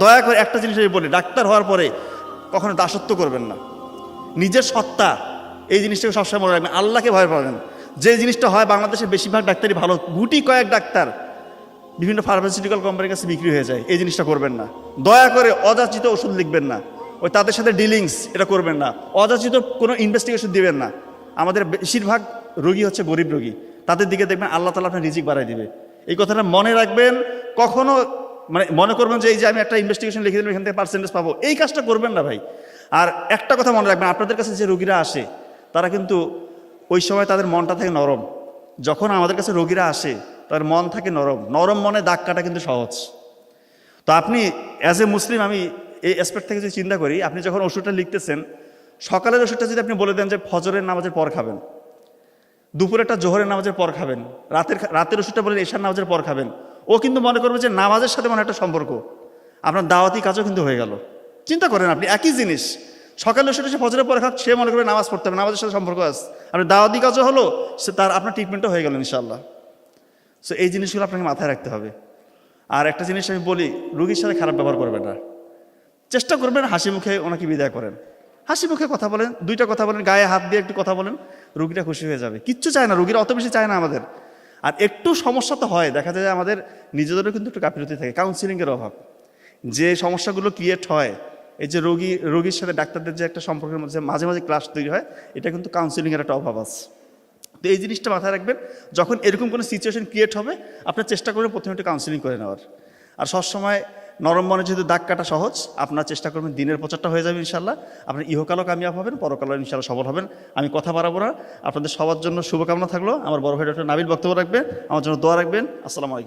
দয়া করে একটা জিনিস আমি বলি, ডাক্তার হওয়ার পরে কখনো দাসত্ব করবেন না। নিজের সত্তা এই জিনিসটাকে সবসময় মনে রাখবেন, আল্লাহকে ভয় পাবেন। যে জিনিসটা হয় বাংলাদেশের বেশিরভাগ ডাক্তারই ভালো, গুটি কয়েক ডাক্তার বিভিন্ন ফার্মাসিউটিক্যাল কোম্পানির কাছে বিক্রি হয়ে যায়, এই জিনিসটা করবেন না। দয়া করে অযাচিত ওষুধ লিখবেন না, ওই তাদের সাথে ডিলিংস এটা করবেন না, অযাচিত কোনো ইনভেস্টিগেশন দিবেন না। আমাদের বেশিরভাগ রোগী হচ্ছে গরিব রোগী, তাদের দিকে দেখবেন আল্লাহ তাআলা আপনার রিজিক বাড়ায় দিবে। এই কথাটা মনে রাখবেন। কখনো মানে মনে করবেন যে এই যে আমি একটা ইনভেস্টিগেশন লিখে দিলাম এখান থেকে পার্সেন্টেজ পাবো, এই কাজটা করবেন না ভাই। আর একটা কথা মনে রাখবেন, আপনাদের কাছে যে রোগীরা আসে তারা কিন্তু ওই সময় তাদের মনটা থাকে নরম। যখন আমাদের কাছে রোগীরা আসে তার মন থাকে নরম, নরম মনে দাগ কাটা কিন্তু সহজ। তো আপনি অ্যাজ এ মুসলিম, আমি এই অ্যাসপেক্ট থেকে যদি চিন্তা করি, আপনি যখন ওষুধটা লিখতেছেন, সকালের ওষুধটা যদি আপনি বলে দেন যে ফজরের নামাজের পর খাবেন, দুপুরেরটা জোহরের নামাজের পর খাবেন, রাতের ওষুধটা বলেন এশার নামাজের পর খাবেন, ও কিন্তু মনে করবে যে নামাজের সাথে মনে একটা সম্পর্ক, আপনার দাওয়াতি কাজও কিন্তু হয়ে গেল। চিন্তা করেন, আপনি একই জিনিস সকালে ওষুধটা সে ফজরের পর খাচ্ছে, সে মনে করবে নামাজ পড়তে হবে, নামাজের সাথে সম্পর্ক আছে, আপনি দাওয়াতি কাজও হলো, সে তার আপনার ট্রিটমেন্টও হয়ে গেল ইনশাআল্লাহ। সো এই জিনিসগুলো আপনাকে মাথায় রাখতে হবে। আর একটা জিনিস আমি বলি, রোগীর সাথে খারাপ ব্যবহার করবেন না, চেষ্টা করবেন হাসি মুখে ওনাকে বিদায় করেন। হাসি মুখে কথা বলেন, দুইটা কথা বলেন, গায়ে হাত দিয়ে একটু কথা বলেন, রুগীটা খুশি হয়ে যাবে। কিচ্ছু চায় না, রুগীরা অত বেশি চায় না আমাদের। আর একটু সমস্যা তো হয়, দেখা যায় আমাদের নিজেদেরও কিন্তু একটু গাফিলতি থাকে, কাউন্সিলিংয়ের অভাব। যে সমস্যাগুলো ক্রিয়েট হয়, এই যে রোগীর সাথে ডাক্তারদের যে একটা সম্পর্কের মধ্যে মাঝে মাঝে ক্লাস তৈরি হয়, এটা কিন্তু কাউন্সিলিংয়ের একটা অভাব আছে। তো এই জিনিসটা মাথায় রাখবেন, যখন এরকম কোনো সিচুয়েশন ক্রিয়েট হবে আপনার চেষ্টা করবেন প্রথমে একটু কাউন্সিলিং করে নেওয়ার। আর সবসময় নরম মনে যেহেতু দাগ কাটা সহজ, আপনার চেষ্টা করবেন দিনের প্রচারটা হয়ে যাবে ইনশাল্লাহ, আপনার ইহকালও কামিয়াব হবেন, পরকালও ইনশাল্লাহ সফল হবেন। আমি কথা বাড়াবো না, আপনাদের সবার জন্য শুভকামনা থাকলো। আমার বড় ভাই ডক্টর নাবিল বক্তব্য রাখবেন, আমার জন্য দোয়া রাখবেন। আসসালামু আলাইকুম।